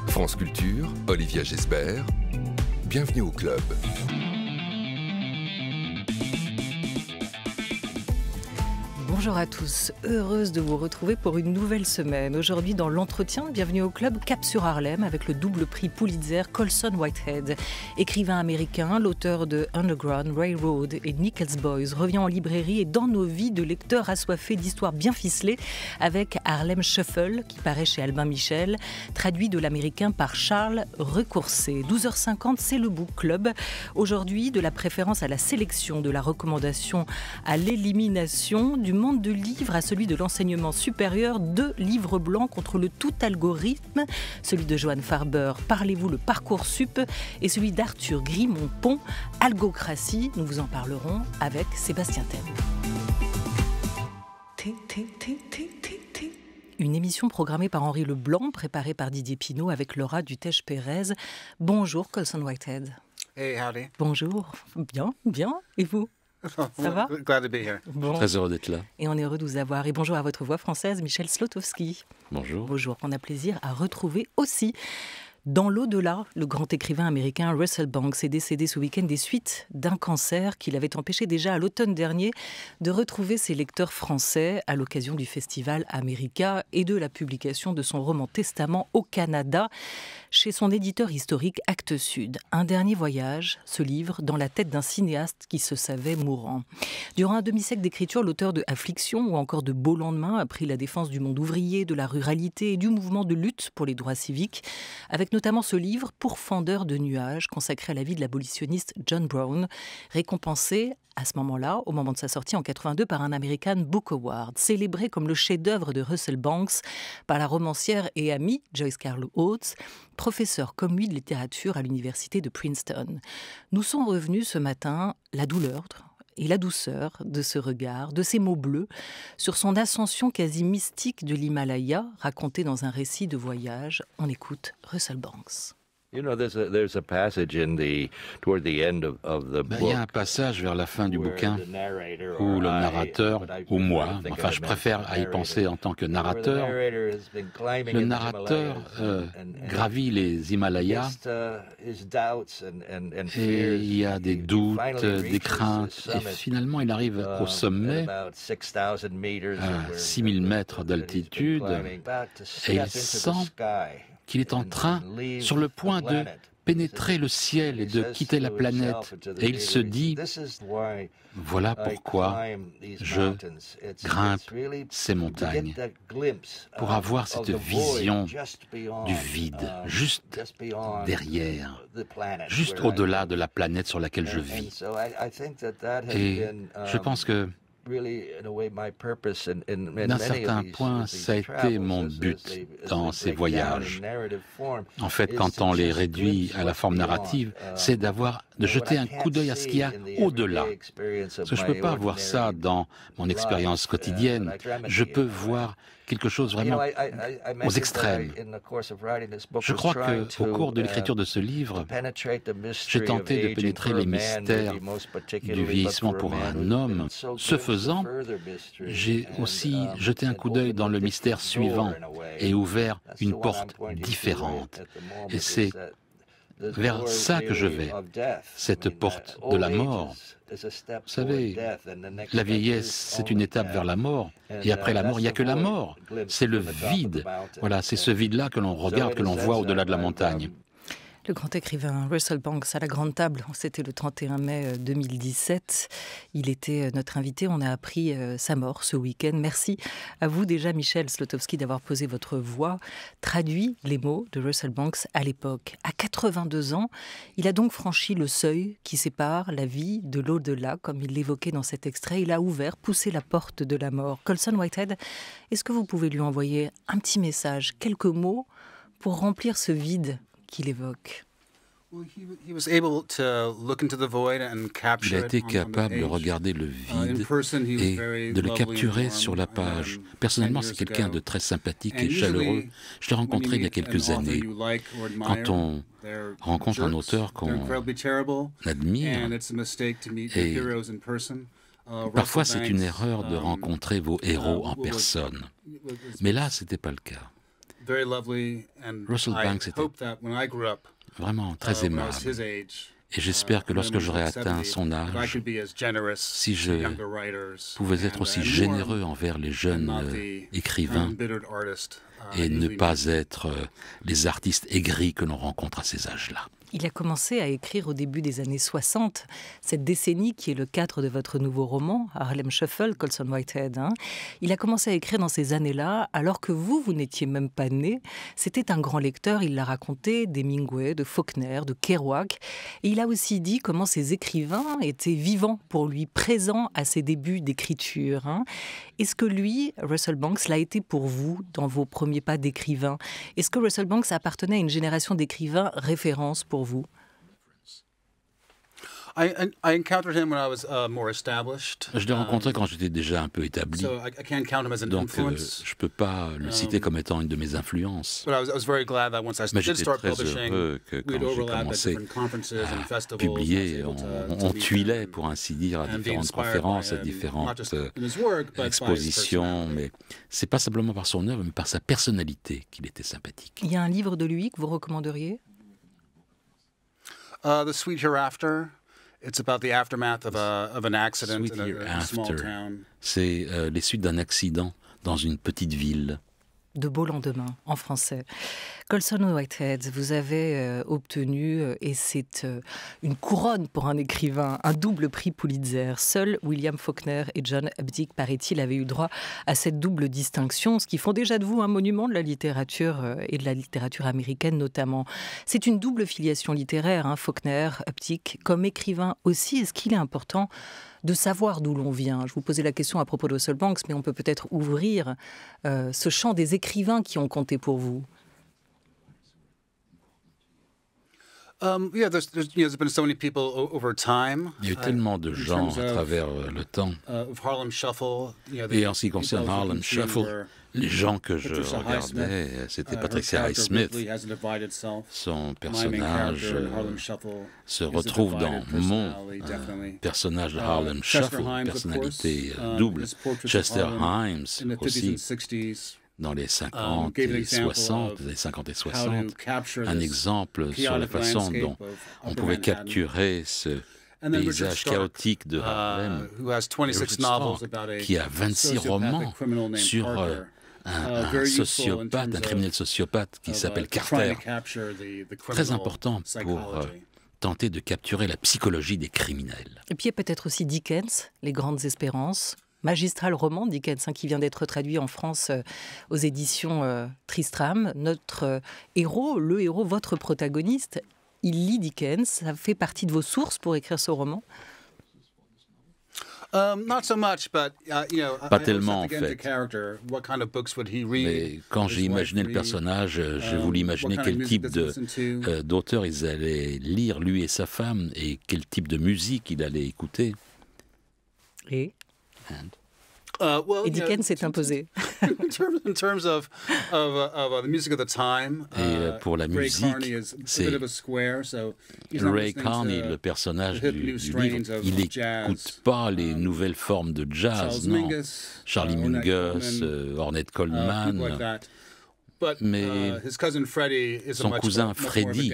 France Culture, Olivia Gesbert, bienvenue au club. Bonjour à tous, heureuse de vous retrouver pour une nouvelle semaine. Aujourd'hui dans l'entretien, bienvenue au club Cap sur Harlem avec le double prix Pulitzer Colson Whitehead. Écrivain américain, l'auteur de Underground Railroad et Nickel's Boys revient en librairie et dans nos vies de lecteurs assoiffés d'histoires bien ficelées avec Harlem Shuffle qui paraît chez Albin Michel, traduit de l'américain par Charles Recoursé. 12h50, c'est le Book Club. Aujourd'hui, de la préférence à la sélection, de la recommandation à l'élimination, du monde de livres à celui de l'enseignement supérieur, 2 livres blancs contre le tout algorithme, celui de Johan Farber, Parlez-vous le Parcoursup, et celui d'Arthur Grimond-Pont, Algocratie. Nous vous en parlerons avec Sébastien Thème. Une émission programmée par Henri Leblanc, préparée par Didier Pinault avec Laura Dutèche-Pérez. Bonjour Colson Whitehead. Hey, howdy. Bonjour. Bien. Et vous? Ça va? Glad to be here. Bon. Très heureux d'être là. Et on est heureux de vous avoir. Et bonjour à votre voix française, Michel Slotowski. Bonjour. Bonjour, on a plaisir à retrouver aussi. Dans l'au-delà, le grand écrivain américain Russell Banks est décédé ce week-end des suites d'un cancer qui l'avait empêché déjà à l'automne dernier de retrouver ses lecteurs français à l'occasion du festival America et de la publication de son roman Testament au Canada chez son éditeur historique Actes Sud. Un dernier voyage, ce livre, dans la tête d'un cinéaste qui se savait mourant. Durant un demi-siècle d'écriture, l'auteur de Affliction ou encore de Beau lendemain a pris la défense du monde ouvrier, de la ruralité et du mouvement de lutte pour les droits civiques, avec notamment ce livre Pourfendeur de nuages, consacré à la vie de l'abolitionniste John Brown, récompensé à ce moment-là, au moment de sa sortie en 82, par un American Book Award, célébré comme le chef-d'œuvre de Russell Banks par la romancière et amie Joyce Carol Oates, professeure comme lui de littérature à l'université de Princeton. Nous sont revenus ce matin la douleur et la douceur de ce regard, de ces mots bleus, sur son ascension quasi mystique de l'Himalaya, racontée dans un récit de voyage. On écoute Russell Banks. You know, there's a passage toward the end of the book. Il y a un passage vers la fin du bouquin où le narrateur, ou moi, enfin je préfère à y penser en tant que narrateur, le narrateur gravit les Himalayas et il y a des doutes, des craintes et finalement il arrive au sommet à 6000 mètres d'altitude et il sent qu'il est en train, sur le point de pénétrer le ciel et de quitter la planète. Et il se dit, voilà pourquoi je grimpe ces montagnes, pour avoir cette vision du vide, juste derrière, juste au-delà de la planète sur laquelle je vis. Et je pense que d'un certain point, ça a été mon but dans ces voyages. En fait, quand on les réduit à la forme narrative, c'est de jeter un coup d'œil à ce qu'il y a au-delà. Parce que je ne peux pas voir ça dans mon expérience quotidienne. Je peux voir quelque chose vraiment aux extrêmes. Je crois qu'au cours de l'écriture de ce livre, j'ai tenté de pénétrer les mystères du vieillissement pour un homme. Ce faisant, j'ai aussi jeté un coup d'œil dans le mystère suivant et ouvert une porte différente. Et c'est vers ça que je vais, cette porte de la mort. Vous savez, la vieillesse, c'est une étape vers la mort. Et après la mort, il n'y a que la mort. C'est le vide. Voilà, c'est ce vide-là que l'on regarde, que l'on voit au-delà de la montagne. Le grand écrivain Russell Banks à la Grande Table, c'était le 31 mai 2017. Il était notre invité, on a appris sa mort ce week-end. Merci à vous déjà, Michel Slotowski, d'avoir posé votre voix, traduit les mots de Russell Banks à l'époque. À 82 ans, il a donc franchi le seuil qui sépare la vie de l'au-delà, comme il l'évoquait dans cet extrait. Il a ouvert, poussé la porte de la mort. Colson Whitehead, est-ce que vous pouvez lui envoyer un petit message, quelques mots, pour remplir ce vide qu'il évoque? Il a été capable de regarder le vide et de le capturer sur la page. Personnellement, c'est quelqu'un de très sympathique et chaleureux. Je l'ai rencontré il y a quelques années. Quand on rencontre un auteur qu'on admire, et Parfois, c'est une erreur de rencontrer vos héros en personne. Mais là, ce n'était pas le cas. Russell Banks était vraiment très aimable. Et j'espère que lorsque j'aurai atteint son âge, si je pouvais être aussi généreux envers les jeunes écrivains et ne pas être les artistes aigris que l'on rencontre à ces âges-là. Il a commencé à écrire au début des années 60, cette décennie qui est le cadre de votre nouveau roman, Harlem Shuffle, Colson Whitehead. Il a commencé à écrire dans ces années-là, alors que vous n'étiez même pas né. C'était un grand lecteur, il l'a raconté, d'Hemingway, de Faulkner, de Kerouac. Et il a aussi dit comment ces écrivains étaient vivants pour lui, présents à ses débuts d'écriture. Est-ce que lui, Russell Banks, l'a été pour vous dans vos premiers pas d'écrivain? Est-ce que Russell Banks appartenait à une génération d'écrivains référence pour vous? I encountered him when I was more established. Je l'ai rencontré quand j'étais déjà un peu établi. So I can't count him as an Donc, influence. je ne peux pas le citer comme étant une de mes influences. But I was very glad that once I Mais did j'étais start très publishing, heureux que quand we'd j'ai overlap at commencé different conferences and à festivals. publier, I was able on meet tuilait, him pour ainsi dire, à and be différentes inspired conférences, by à him, différentes not just in his work, but by his expositions. personality. Mais ce n'est pas simplement par son œuvre, mais par sa personnalité qu'il était sympathique. Il y a un livre de lui que vous recommanderiez? The Sweet Hereafter. It's about the aftermath of an accident Sweet in a small Hereafter. town. C'est les suites d'un accident dans une petite ville. De beaux lendemains, en français. Colson Whitehead, vous avez obtenu, et c'est une couronne pour un écrivain, un double prix Pulitzer. Seuls William Faulkner et John Updike, paraît-il, avaient eu droit à cette double distinction, ce qui font déjà de vous un monument de la littérature et de la littérature américaine notamment. C'est une double filiation littéraire, Faulkner, Updike, comme écrivain aussi. Est-ce qu'il est important de savoir d'où l'on vient? Je vous posais la question à propos de Russell Banks, mais on peut peut-être ouvrir ce champ des écrivains qui ont compté pour vous. Yeah, there's been so many people over time. Il y a eu tellement de gens à travers le temps. Harlem Shuffle. Et en ce qui concerne Harlem Shuffle, les gens que je regardais, c'était Patricia Highsmith. Son personnage se retrouve dans mon personnage de Harlem Shuffle, personnalité double. Chester Himes aussi, dans les 50 et 60, un exemple sur la façon dont on pouvait capturer ce paysage chaotique de Harlem. Richard Stark, qui a 26 romans sur un sociopathe, un criminel sociopathe qui s'appelle Carter. Très important pour tenter de capturer la psychologie des criminels. Et puis il y a peut-être aussi Dickens, Les Grandes Espérances. Magistral roman, Dickens, qui vient d'être traduit en France aux éditions Tristram. Notre héros, le héros, votre protagoniste, il lit Dickens. Ça fait partie de vos sources pour écrire ce roman? Pas tellement, en fait. Mais quand j'ai imaginé le personnage, j'ai voulu imaginer quel type d'auteur ils allaient lire, lui et sa femme, et quel type de musique il allait écouter. Et Dickens s'est imposé. Et pour la musique, c'est Ray Carney, le personnage du livre. Il n'écoute pas les nouvelles formes de jazz, non. Charlie Mingus, Ornette Coleman. Mais son cousin Freddie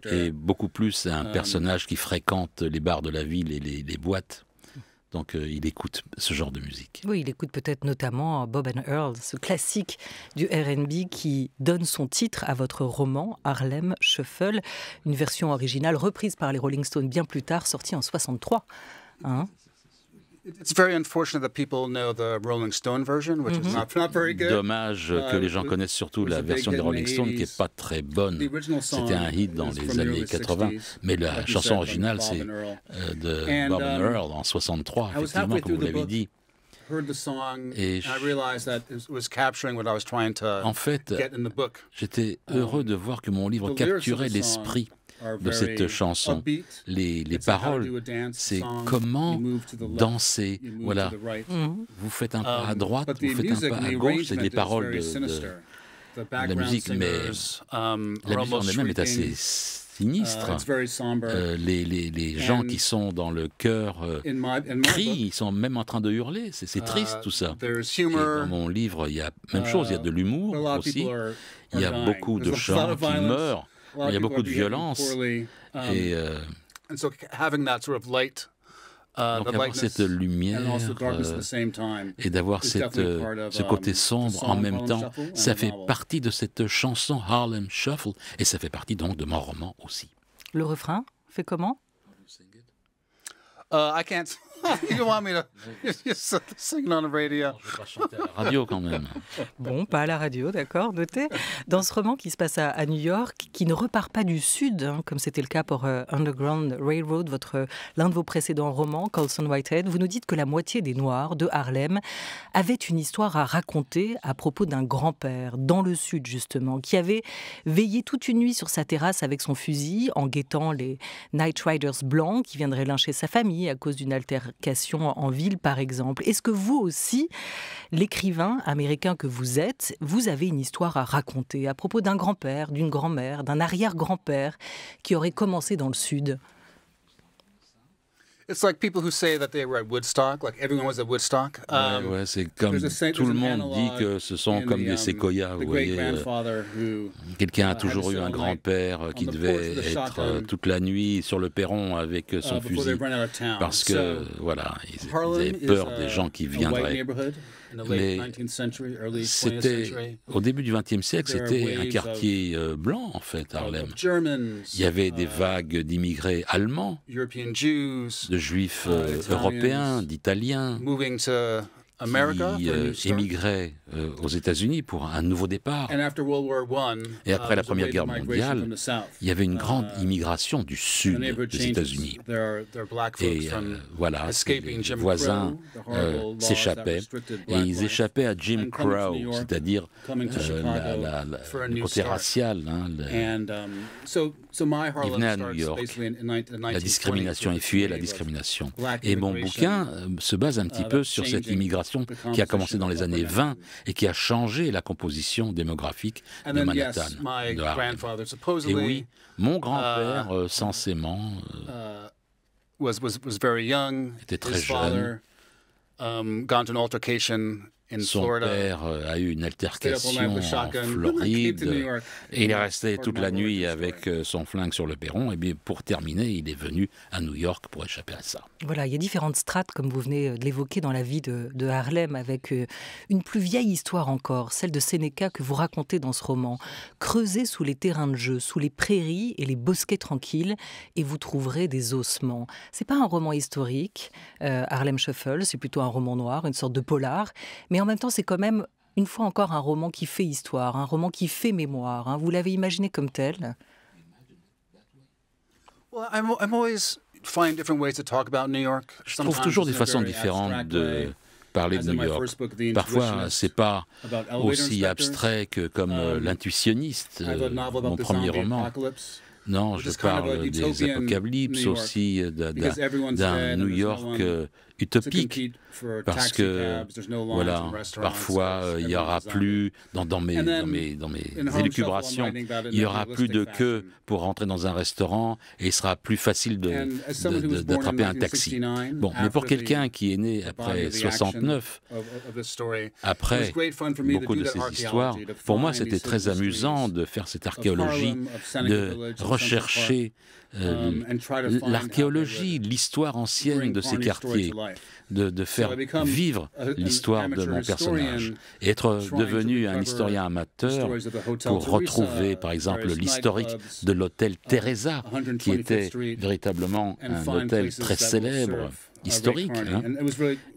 est beaucoup plus un personnage qui fréquente les bars de la ville et les boîtes. Donc il écoute ce genre de musique. Oui, il écoute peut-être notamment Bob and Earl, ce classique du R&B qui donne son titre à votre roman Harlem Shuffle, une version originale reprise par les Rolling Stones bien plus tard, sortie en 63. Dommage que les gens connaissent surtout la version des Rolling Stones qui n'est pas très bonne. C'était un hit dans les années 80, mais la chanson originale c'est de Bob and Earl en 63, effectivement, comme vous l'avez dit. Et en fait, j'étais heureux de voir que mon livre capturait l'esprit de cette chanson. Les paroles, c'est comment danser. Voilà. Vous faites un pas à droite, vous faites un pas à gauche, c'est des paroles la musique, mais la musique en elle-même est assez sinistre. Les gens qui sont dans le chœur crient, ils sont même en train de hurler. C'est triste tout ça. Et dans mon livre, il y a même chose, il y a de l'humour aussi. Il y a beaucoup de gens qui meurent. Il y a beaucoup de violence. Et donc avoir cette lumière et d'avoir ce côté sombre en même temps, ça fait partie de cette chanson Harlem Shuffle et ça fait partie donc de mon roman aussi. Le refrain fait comment? I can't. You want me to just sing on the radio? Je vais pas chanter à la radio quand même. Bon, pas à la radio, d'accord, notez. Dans ce roman qui se passe à New York, qui ne repart pas du sud, hein, comme c'était le cas pour Underground Railroad, l'un de vos précédents romans, Colson Whitehead, vous nous dites que la moitié des Noirs de Harlem avaient une histoire à raconter à propos d'un grand-père, dans le sud justement, qui avait veillé toute une nuit sur sa terrasse avec son fusil, en guettant les Night Riders blancs qui viendraient lyncher sa famille à cause d'une altercation en ville, par exemple. Est-ce que vous aussi, l'écrivain américain que vous êtes, vous avez une histoire à raconter à propos d'un grand-père, d'une grand-mère, d'un arrière-grand-père qui aurait commencé dans le Sud? It's like people who say that they were at Woodstock, like everyone was at Woodstock. Ouais, c'est comme tout le monde dit que ce sont comme des séquoias, vous voyez. Quelqu'un a toujours eu un grand-père qui devait être toute la nuit sur le perron avec son fusil parce que, voilà, ils avaient peur des gens qui viendraient. Mais c'était, au début du XXe siècle, c'était un quartier blanc, en fait, Harlem. Il y avait des vagues d'immigrés allemands, de juifs européens, d'italiens, qui émigraient aux États-Unis pour un nouveau départ. Et après la Première Guerre mondiale, il y avait une grande immigration du sud des États-Unis. Et voilà, les voisins s'échappaient, et ils échappaient à Jim Crow, c'est-à-dire le côté racial. Ils venaient à New York, la discrimination, ils fuyaient la discrimination. Et mon bouquin se base un petit peu sur cette immigration qui a commencé dans les années 20 et qui a changé la composition démographique de Manhattan, de Harlem. Et oui, mon grand-père, censément, était très jeune. Son père a eu une altercation en Floride et il est resté toute la nuit avec son flingue sur le perron. Et bien pour terminer, il est venu à New York pour échapper à ça. Voilà, il y a différentes strates, comme vous venez de l'évoquer, dans la vie de Harlem, avec une plus vieille histoire encore, celle de Seneca que vous racontez dans ce roman. Creusez sous les terrains de jeu, sous les prairies et les bosquets tranquilles, et vous trouverez des ossements. C'est pas un roman historique, Harlem Shuffle, c'est plutôt un roman noir, une sorte de polar, mais en même temps, c'est quand même, une fois encore, un roman qui fait histoire, un roman qui fait mémoire. Hein. Vous l'avez imaginé comme tel? Je trouve toujours des façons différentes de parler de New York. Parfois, c'est pas aussi abstrait que comme L'Intuitionniste, mon premier roman. Non, je parle des apocalypses aussi, d'un New York utopique, parce que, voilà, parfois, il n'y aura plus, dans mes élucubrations, il n'y aura plus de queue pour rentrer dans un restaurant et il sera plus facile d'attraper un taxi. Bon, mais pour quelqu'un qui est né après 69, après beaucoup de ces histoires, pour moi, c'était très amusant de faire cette archéologie, de rechercher l'archéologie, l'histoire ancienne de ces quartiers, de faire vivre l'histoire de mon personnage et être devenu un historien amateur pour retrouver, par exemple, l'historique de l'hôtel Teresa, qui était véritablement un hôtel très célèbre, historique, hein.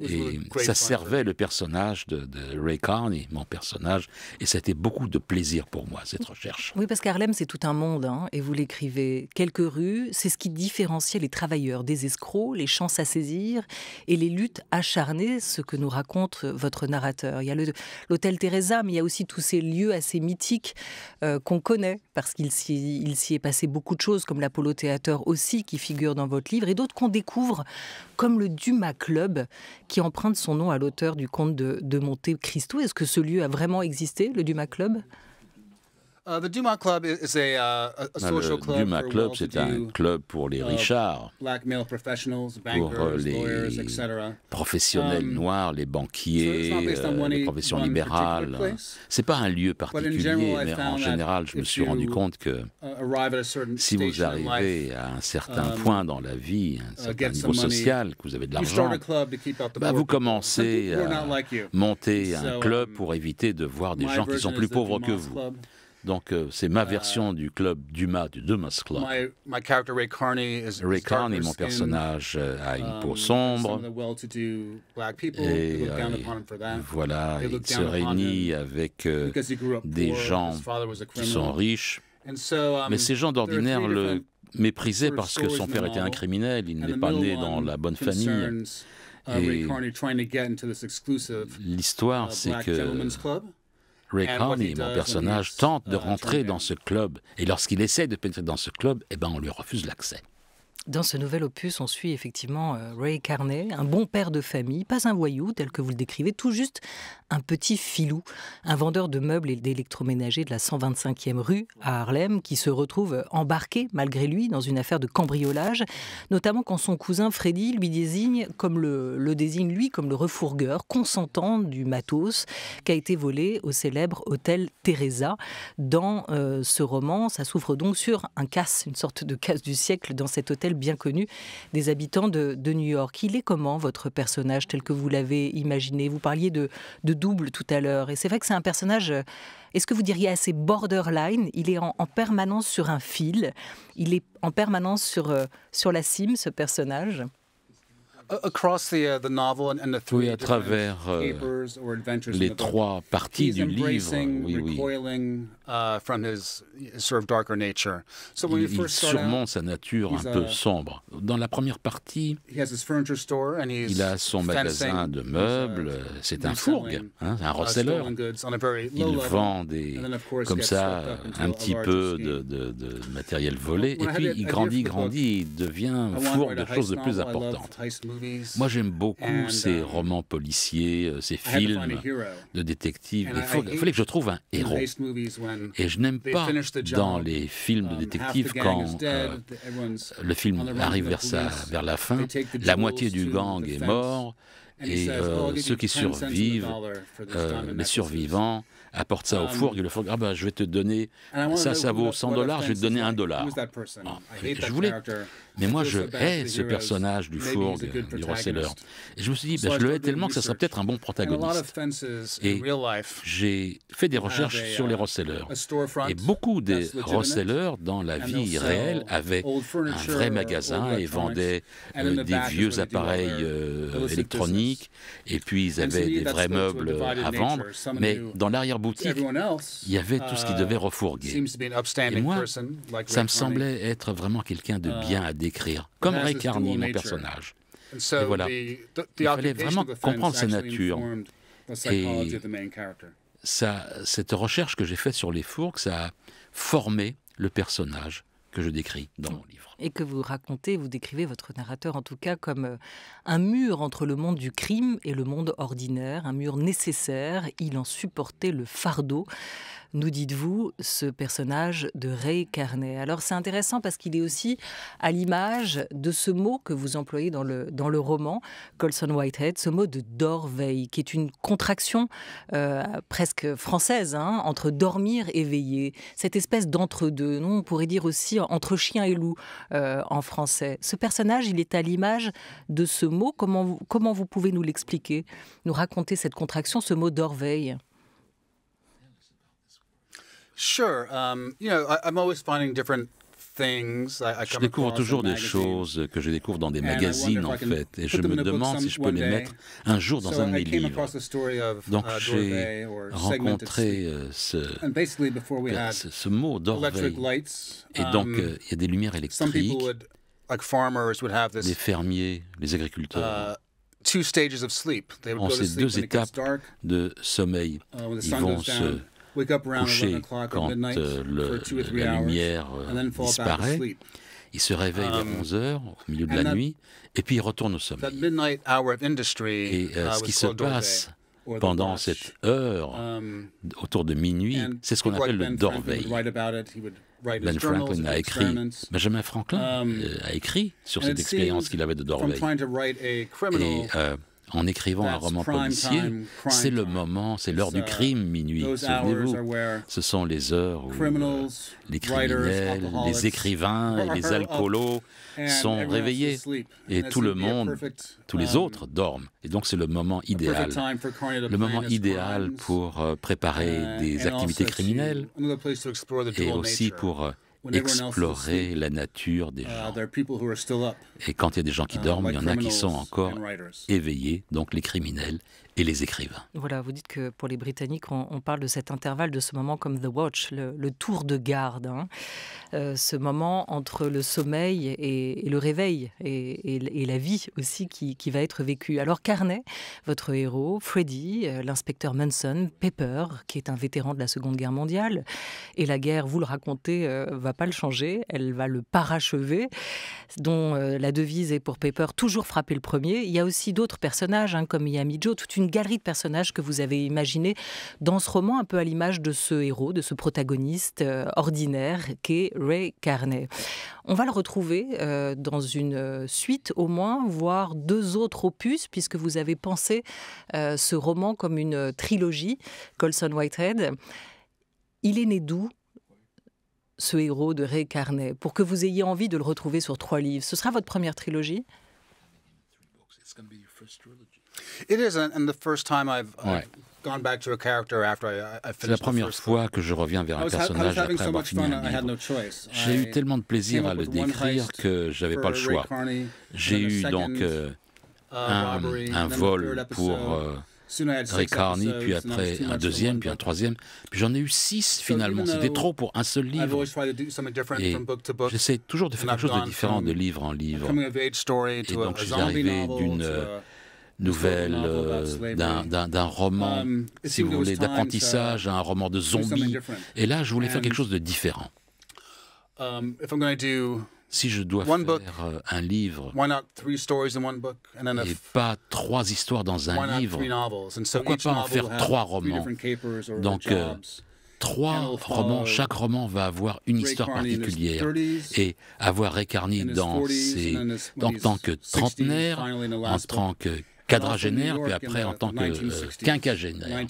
Et ça servait le personnage de Ray Carney, mon personnage, et ça a été beaucoup de plaisir pour moi, cette recherche. Oui, parce qu'Harlem, c'est tout un monde, hein, et vous l'écrivez. Quelques rues, c'est ce qui différenciait les travailleurs des escrocs, les chances à saisir, et les luttes acharnées, ce que nous raconte votre narrateur. Il y a l'hôtel Teresa, mais il y a aussi tous ces lieux assez mythiques qu'on connaît, parce qu'il s'y est passé beaucoup de choses, comme l'Apollo Theater aussi, qui figure dans votre livre, et d'autres qu'on découvre, comme le Dumas Club, qui emprunte son nom à l'auteur du conte de Monte Cristo. Est-ce que ce lieu a vraiment existé, le Dumas Club? The Dumas Club is a social Le club Dumas for Club, c'est un well-to-do club pour les richards, black male professionals, pour bankers, les lawyers, etc. professionnels noirs, les banquiers, so it's not based on les professions one libérales. particular place. C'est pas un lieu But in particulier, general, I mais en found that général, je me if suis rendu you, compte que arrive at a certain si vous station in life, arrivez à un certain point dans la vie, un certain get niveau some money, social, que vous avez de you start l'argent, a club to keep out the bah, poor vous people. commencez Some people are à not like you. monter un So, club pour éviter de voir des my gens qui version sont is plus the pauvres que Dumas vous. Club. Donc c'est ma version du club Dumas, du Dumas Club. My character Ray Carney is Ray Carney, mon darker skinned, personnage, a une peau some sombre. of the well-to-do black people, Et they look down upon him for that. voilà, They il look se down upon réunit him avec because he grew up des poor, gens his father was a qui sont criminal. riches. And so, Mais ces gens there are d'ordinaire three le different méprisaient sort of parce que son stories in père the était un novel. criminel, il And n'est the pas middle né dans one la bonne famille. concerns, Ray Et Carney trying to get into this exclusive l'histoire, c'est black que gentleman's club. Ray And what he Carney, mon does personnage, when he's, tente de rentrer turned dans in. ce club. Et lorsqu'il essaie de pénétrer dans ce club, eh ben, on lui refuse l'accès. Dans ce nouvel opus, on suit effectivement Ray Carney, un bon père de famille, pas un voyou tel que vous le décrivez, tout juste un petit filou, un vendeur de meubles et d'électroménagers de la 125e rue à Harlem, qui se retrouve embarqué, malgré lui, dans une affaire de cambriolage, notamment quand son cousin Freddy lui désigne comme le désigne lui comme le refourgueur consentant du matos qui a été volé au célèbre hôtel Teresa. Dans ce roman, ça s'ouvre donc sur un casse, une sorte de casse du siècle dans cet hôtel bien connu des habitants de New York. Il est comment, votre personnage, tel que vous l'avez imaginé? Vous parliez de double tout à l'heure, et c'est vrai que c'est un personnage, est-ce que vous diriez assez borderline? Il est en permanence sur un fil, il est en permanence sur la cime, ce personnage. Across the novel and the Oui, three à travers capers or adventures in les the book, trois parties he's du livre, embracing, oui, oui. recoiling from his sort of darker nature. So when we Il first start surmonte out, sa nature he's un peu sombre. Dans la première partie, he has his furniture store and he's il a son magasin fencing, de he's, meubles, c'est un fourgue, hein, un receleur. stolen goods on a very low Il level. vend des, and then, of course, comme gets ça, swept up into un a petit larger peu scheme. de matériel volé, et When I puis had il the grandit, idea for the book, il devient I wanted to fourgue write de a choses de heist plus novel. I love importantes. heist movies. Moi, j'aime beaucoup And, ces romans policiers, ces I had to find films a hero. de détectives. And Il I fallait hate que je trouve un in héros. heist movies when Et je n'aime they pas finish the job, dans les films de half détectives the gang quand is dead, everyone's le film on the run arrive from the police. vers la fin, They take the la jewels moitié du to gang the est fence, mort, and he et says, "Oh, I'll give ceux you qui 10 cents on the survivent, dollar for this diamond les necklaces." survivants, apportent ça au fourgue, et le fourgue, ah ben, je vais te donner, And I wanna ça know vaut what 100 that dollars, je vais te fence donner is $1 like. dollar. Who's that person? Ah, I hate je that voulais, character. mais moi I je feel so bad hais for the ce heroes. personnage du Maybe he's a fourgue, good du receleur. protagonist. Et je me suis dit, So ben, I je le hais started doing tellement que ça serait research. peut-être un bon And a lot of protagoniste. fences Et in real life j'ai fait des recherches have a, sur les receleurs. a storefront Et beaucoup des that's legitimate, receleurs dans la and vie they'll sell réelle avaient old un furniture vrai or magasin old et vendaient and in the des back is vieux where they do all appareils their illicit électroniques, et puis ils And to avaient me, des that vrais spoke to a meubles divided à vendre, nature. Someone mais who, dans to l'arrière-boutique, everyone else, il y avait tout ce qui devait refourguer. seems to be an upstanding Et moi, person, like ça Ray me Carney. semblait être vraiment quelqu'un de bien à décrire, comme has Ray this Carney, dual mon nature. personnage. And so Et voilà. the Il fallait occupation vraiment of the comprendre fence sa actually nature. informed the psychology of the main character. Cette recherche que j'ai faite sur les fourgues, ça a formé le personnage que je décris dans mon livre. Et que vous racontez, vous décrivez votre narrateur en tout cas comme un mur entre le monde du crime et le monde ordinaire, un mur nécessaire. Il en supportait le fardeau, nous dites-vous, ce personnage de Ray Carney. Alors c'est intéressant parce qu'il est aussi à l'image de ce mot que vous employez dans le roman, Colson Whitehead, ce mot de dorveille, qui est une contraction presque française, hein, entre dormir et veiller, cette espèce d'entre-deux. Nous, on pourrait dire aussi entre chien et loup en français. Ce personnage, il est à l'image de ce mot. Comment vous pouvez nous l'expliquer, nous raconter cette contraction, ce mot dorveille? Sure. I'm always finding different things. Je découvre toujours des choses que je découvre dans des magazines, en fait, et je me demande si je peux les mettre un jour dans un de mes livres. Donc j'ai rencontré ce mot d'orveille. Et donc il y a des lumières électriques. Les fermiers, les agriculteurs ont ces deux étapes de sommeil. Ils vont se coucher quand la lumière disparaît. Ils se réveillent vers 11 heures, au milieu de la nuit, et puis ils retournent au sommeil. Et ce qui se passe pendant cette heure, autour de minuit, c'est ce qu'on appelle le dorveil. Ben Franklin a écrit, Benjamin Franklin a écrit sur cette expérience qu'il avait de dorveil. Et en écrivant un roman policier, c'est le moment, c'est l'heure du crime, minuit. Souvenez-vous, ce sont les heures où les criminels, les écrivains et les alcoolos sont réveillés et tout le monde, tous les autres dorment. Et donc c'est le moment idéal pour préparer des activités criminelles et aussi pour explorer la nature des gens. Et quand il y a des gens qui dorment, il y en a qui sont encore éveillés, donc les criminels et les écrivains. Voilà, vous dites que pour les Britanniques, on parle de cet intervalle, de ce moment comme The Watch, le tour de garde, hein. Ce moment entre le sommeil et le réveil, et la vie aussi qui va être vécue. Alors Carney, votre héros, Freddy, l'inspecteur Munson, Pepper, qui est un vétéran de la Seconde Guerre mondiale, et la guerre, vous le racontez, va pas le changer, elle va le parachever, dont la devise est pour Pepper toujours frapper le premier. Il y a aussi d'autres personnages, hein, comme Miami Joe, toute une galerie de personnages que vous avez imaginés dans ce roman, un peu à l'image de ce héros, de ce protagoniste ordinaire qu'est Ray Carney. On va le retrouver dans une suite au moins, voire 2 autres opus, puisque vous avez pensé ce roman comme une trilogie, Colson Whitehead. Il est né d'où, ce héros de Ray Carney, pour que vous ayez envie de le retrouver sur 3 livres? Ce sera votre première trilogie? C'est la première fois que je reviens vers un personnage après avoir fini un livre. J'ai eu tellement de plaisir à le décrire que je n'avais pas le choix. J'ai eu donc un vol pour Ray Carney, puis après un deuxième, puis un troisième. Puis j'en ai eu 6 finalement. C'était trop pour un seul livre. Et j'essaie toujours de faire quelque chose de différent de livre en livre. Et donc je suis arrivé d'une nouvelle, d'un roman, si vous voulez, d'apprentissage à un roman de zombies. Et là, je voulais faire quelque chose de différent. Si je dois faire un livre et pas 3 histoires dans un livre, pourquoi pas en faire 3 romans? Donc, 3 romans, chaque roman va avoir une histoire particulière. Et avoir Ray Carney en tant que trentenaire, en tant que quadragénaire, puis après en tant que quinquagénaire.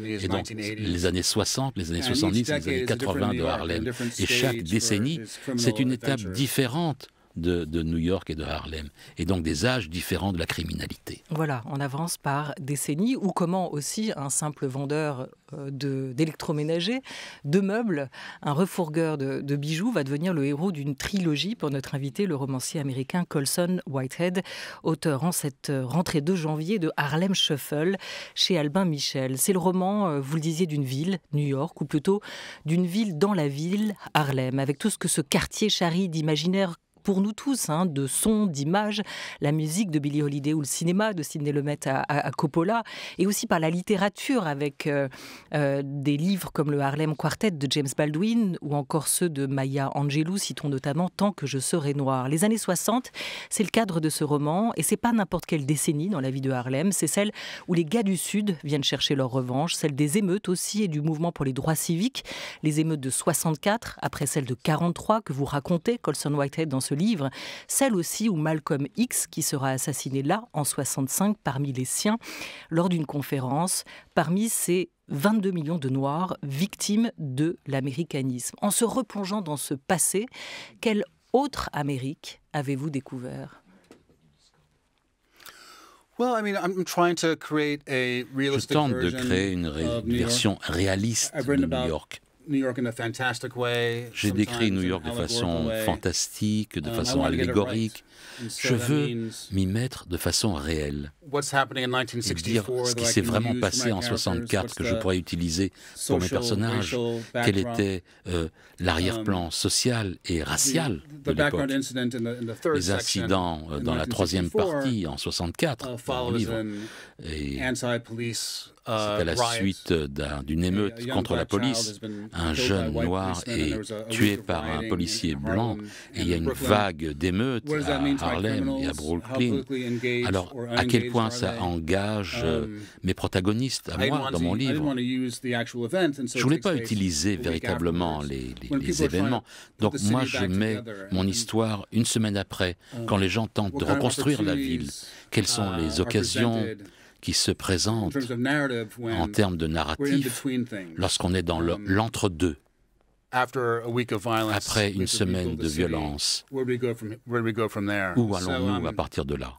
Et donc, les années 60, les années 70, les années 80 de Harlem. Et chaque décennie, c'est une étape différente de New York et de Harlem, et donc des âges différents de la criminalité. Voilà, on avance par décennies, ou comment aussi un simple vendeur d'électroménager, de meubles, un refourgueur de bijoux va devenir le héros d'une trilogie pour notre invité, le romancier américain Colson Whitehead, auteur en cette rentrée de janvier de Harlem Shuffle chez Albin Michel. C'est le roman, vous le disiez, d'une ville, New York, ou plutôt d'une ville dans la ville, Harlem, avec tout ce que ce quartier charrie d'imaginaire pour nous tous, hein, de sons, d'images, la musique de Billie Holiday ou le cinéma de Sidney Lumet à Coppola, et aussi par la littérature avec des livres comme le Harlem Quartet de James Baldwin ou encore ceux de Maya Angelou, citons notamment Tant que je serai noir. Les années 60, c'est le cadre de ce roman, et c'est pas n'importe quelle décennie dans la vie de Harlem, c'est celle où les gars du Sud viennent chercher leur revanche, celle des émeutes aussi et du mouvement pour les droits civiques, les émeutes de 64, après celle de 43 que vous racontez, Colson Whitehead, dans ce livre, celle aussi où Malcolm X, qui sera assassiné là, en 65, parmi les siens, lors d'une conférence, parmi ces 22 millions de Noirs victimes de l'américanisme. En se replongeant dans ce passé, quelle autre Amérique avez-vous découvert ? Je tente de créer une version réaliste de New York. J'ai décrit New York de façon fantastique, de façon allégorique. Je veux m'y mettre de façon réelle et dire ce qui s'est vraiment passé en 64 que je pourrais utiliser pour mes personnages, quel était l'arrière-plan social et racial de l'époque. Les incidents dans la 3e partie en 64, dans le livre, et c'est à la suite d'une émeute contre la police. un jeune noir est tué par un policier blanc et il y a une vague d'émeutes à Harlem et à Brooklyn. Alors, à quel point ça engage mes protagonistes, à moi, dans mon livre? Je ne voulais pas utiliser véritablement les événements. Donc moi, je mets mon histoire une semaine après, quand les gens tentent de reconstruire la ville. Quelles sont les occasions qui se présentent en termes de narratif lorsqu'on est dans l'entre-deux? Après une semaine de violence, où allons-nous à partir de là?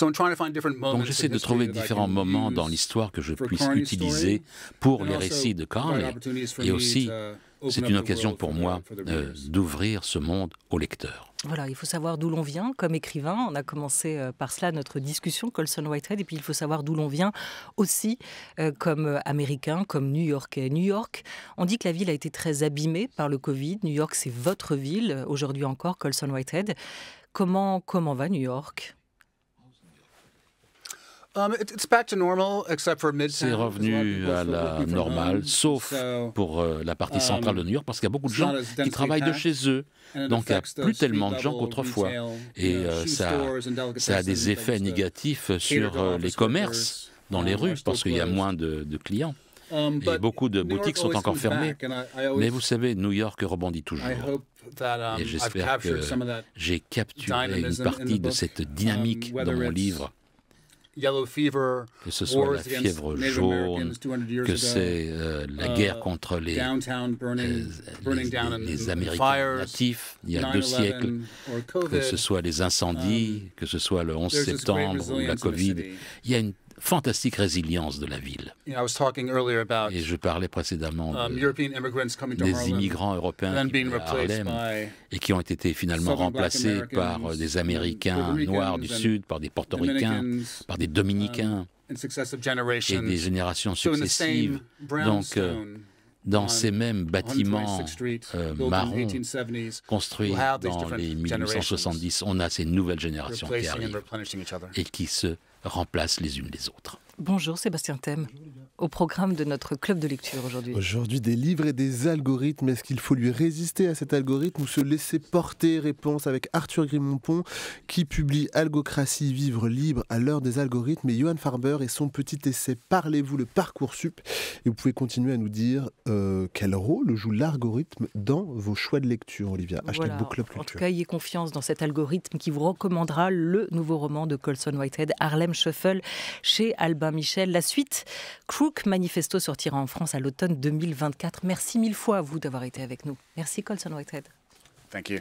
Donc j'essaie de trouver différents moments dans l'histoire que je puisse utiliser pour les récits de Carney. Et aussi, c'est une occasion pour moi d'ouvrir ce monde au lecteur. Voilà, il faut savoir d'où l'on vient comme écrivain. On a commencé par cela notre discussion, Colson Whitehead, et puis il faut savoir d'où l'on vient aussi comme Américain, comme New-Yorkais. New York, on dit que la ville a été très abîmée par le Covid. New York, c'est votre ville, aujourd'hui encore, Colson Whitehead. Comment va New York ? C'est revenu à la normale, sauf pour la partie centrale de New York, parce qu'il y a beaucoup de gens qui travaillent de chez eux. Donc il n'y a plus tellement de gens qu'autrefois. Et ça a des effets négatifs sur les commerces dans les rues, parce qu'il y a moins de clients. Et beaucoup de boutiques sont encore fermées. Mais vous savez, New York rebondit toujours. Et j'espère que j'ai capturé une partie de cette dynamique dans mon livre. Que ce soit la fièvre jaune, que c'est la guerre contre les Américains natifs il y a 2 siècles, que ce soit les incendies, que ce soit le 11 septembre ou la Covid. Il y a une fantastique résilience de la ville. Et je parlais précédemment des immigrants européens qui venaient à Harlem et qui ont été finalement remplacés par des Américains noirs du Sud, par des Portoricains, par des Dominicains et des générations successives. Donc, dans ces mêmes bâtiments marrons construits dans les 1870, on a ces nouvelles générations qui arrivent et qui se remplacent les unes les autres. Bonjour Sébastien Thème, au programme de notre club de lecture aujourd'hui. Aujourd'hui, des livres et des algorithmes. Est-ce qu'il faut lui résister à cet algorithme ou se laisser porter? Réponse avec Arthur Grimont-Pont qui publie Algocratie, vivre libre à l'heure des algorithmes, et Johan Farber et son petit essai Parlez-vous le Parcoursup. Et vous pouvez continuer à nous dire quel rôle joue l'algorithme dans vos choix de lecture, Olivia. Voilà. Book Club Culture. En tout cas, ayez confiance dans cet algorithme qui vous recommandera le nouveau roman de Colson Whitehead, Harlem Shuffle, chez Albin Michel. La suite, Crook Manifesto, sortira en France à l'automne 2024. Merci 1000 fois à vous d'avoir été avec nous. Merci Colson Whitehead. Thank you.